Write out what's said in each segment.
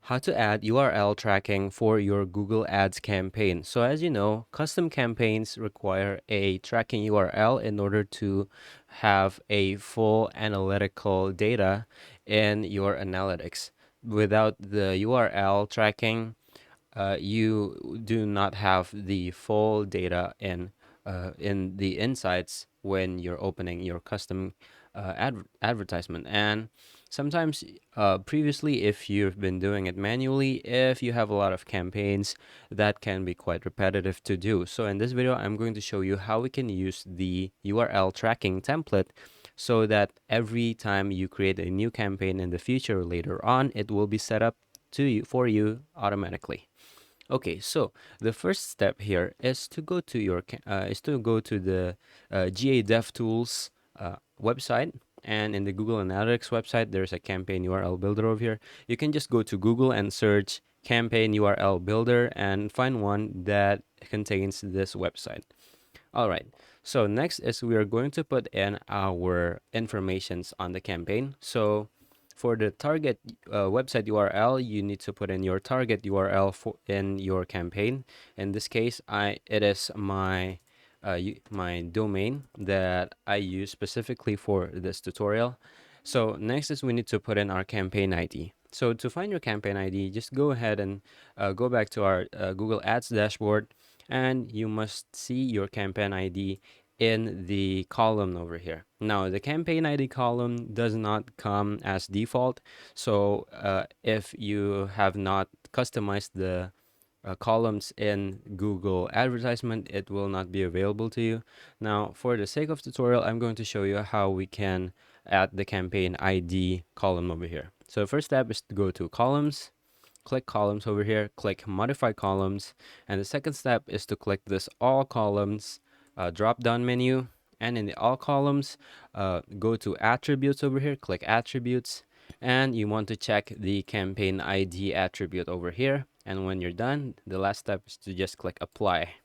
How to add URL tracking for your Google Ads campaign. So as you know, custom campaigns require a tracking URL in order to have a full analytical data in your analytics. Without the URL tracking, you do not have the full data in the insights when you're opening your custom advertisement. And sometimes, previously, if you've been doing it manually, if you have a lot of campaigns, that can be quite repetitive to do. So in this video, I'm going to show you how we can use the URL tracking template so that every time you create a new campaign in the future later on, it will be set up to you for you automatically. Okay, so the first step here is to go to the GA DevTools website, and in the Google Analytics website, there's a campaign URL builder over here. You can just go to Google and search campaign URL builder and find one that contains this website. All right. So next is we are going to put in our informations on the campaign. So for the target website URL, you need to put in your target URL in your campaign. In this case, it is my domain that I use specifically for this tutorial. So next is we need to put in our campaign ID. So to find your campaign ID, just go ahead and go back to our Google Ads dashboard, and you must see your campaign ID in the column over here. Now, the campaign ID column does not come as default. So if you have not customized the columns in Google advertisement, it will not be available to you. Now, for the sake of tutorial, I'm going to show you how we can add the campaign ID column over here. So the first step is to go to columns, click columns over here, click modify columns, and the second step is to click this all columns drop down menu, and in the all columns, go to attributes over here, click attributes, and you want to check the campaign ID attribute over here. And when you're done, the last step is to just click apply.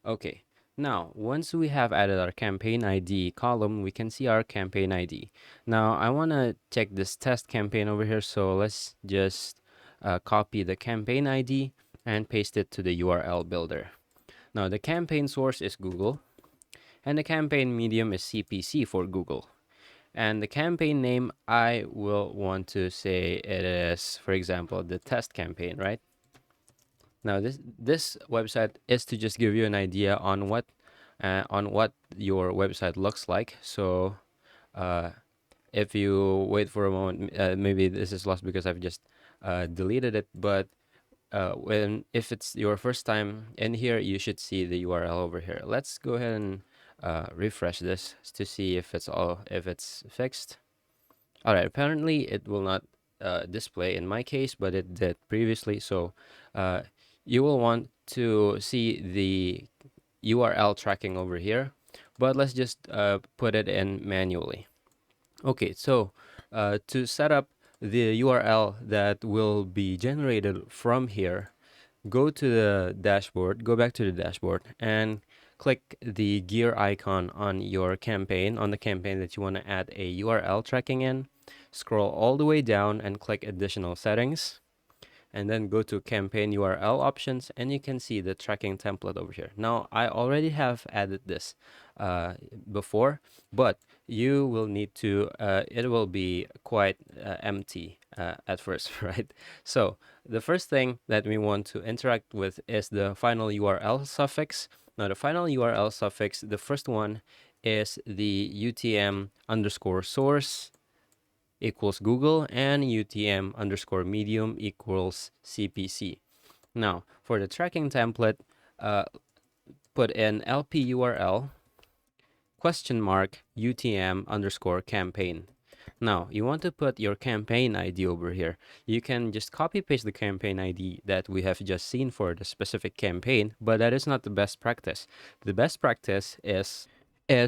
Okay, now once we have added our campaign ID column, we can see our campaign ID. Now I want to check this test campaign over here, so let's just copy the campaign ID and paste it to the URL builder. Now the campaign source is Google, and the campaign medium is CPC for Google. And the campaign name, I will want to say it is, for example, the test campaign, right? Now this website is to just give you an idea on what your website looks like. So uh, if you wait for a moment, maybe this is lost because I've just deleted it. But if it's your first time in here, you should see the URL over here. Let's go ahead and refresh this to see if it's fixed. All right, apparently it will not display in my case, but it did previously. So uh, you will want to see the URL tracking over here, but let's just put it in manually. Okay, so to set up the URL that will be generated from here, go to the dashboard, go back to the dashboard, and click the gear icon on your campaign, on the campaign that you want to add a URL tracking in. Scroll all the way down and click additional settings, and then go to campaign URL options, and you can see the tracking template over here. Now, I already have added this before, but you will need to, it will be quite empty at first, right? So the first thing that we want to interact with is the final URL suffix. Now, the final URL suffix, the first one is the UTM underscore source equals Google, and UTM underscore medium equals CPC. Now, for the tracking template, uh, put in LP URL question mark UTM underscore campaign. Now, you want to put your campaign ID over here. You can just copy paste the campaign ID that we have just seen for the specific campaign, but that is not the best practice. The best practice is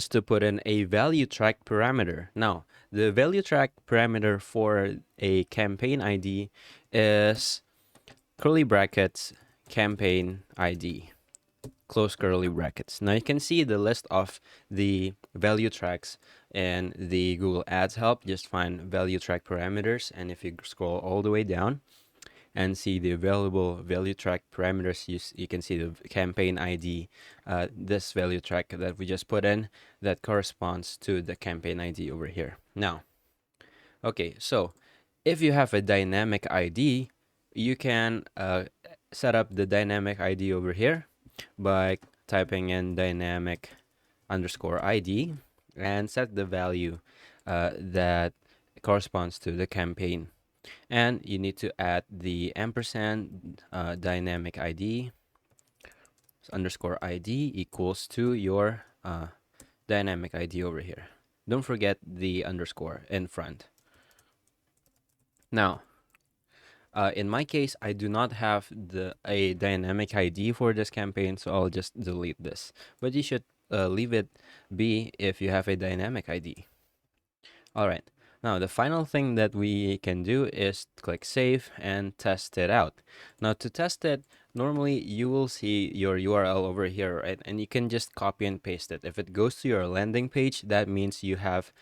to put in a value track parameter. Now, the value track parameter for a campaign ID is curly brackets campaign ID, close curly brackets. Now you can see the list of the value tracks in the Google Ads help. Just find value track parameters, and if you scroll all the way down, and see the available value track parameters. You can see the campaign ID, this value track that we just put in that corresponds to the campaign ID over here. Now, okay, so if you have a dynamic ID, you can set up the dynamic ID over here by typing in dynamic underscore ID and set the value that corresponds to the campaign. And you need to add the ampersand dynamic ID underscore ID equals to your dynamic ID over here. Don't forget the underscore in front. Now, in my case, I do not have a dynamic ID for this campaign, so I'll just delete this. But you should leave it be if you have a dynamic ID. All right. Now, the final thing that we can do is click save and test it out. Now, to test it, normally you will see your URL over here, right? And you can just copy and paste it. If it goes to your landing page, that means you have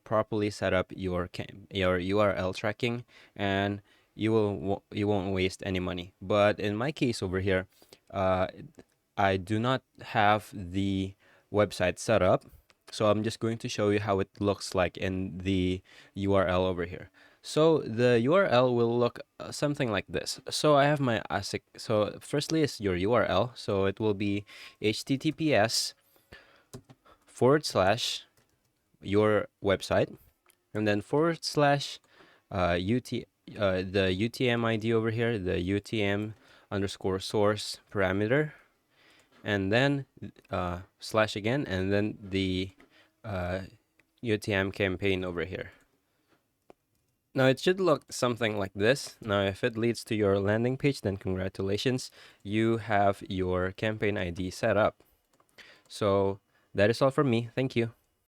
properly set up your URL tracking, and you won't waste any money. But in my case over here, I do not have the website set up. So I'm just going to show you how it looks like in the URL over here. So the URL will look something like this. So I have my ASIC. So firstly is your URL. So it will be https / your website, and then / the UTM ID over here, the UTM underscore source parameter, and then slash again, and then the UTM campaign over here. Now it should look something like this. Now if it leads to your landing page, then congratulations, you have your campaign ID set up. So that is all from me. Thank you.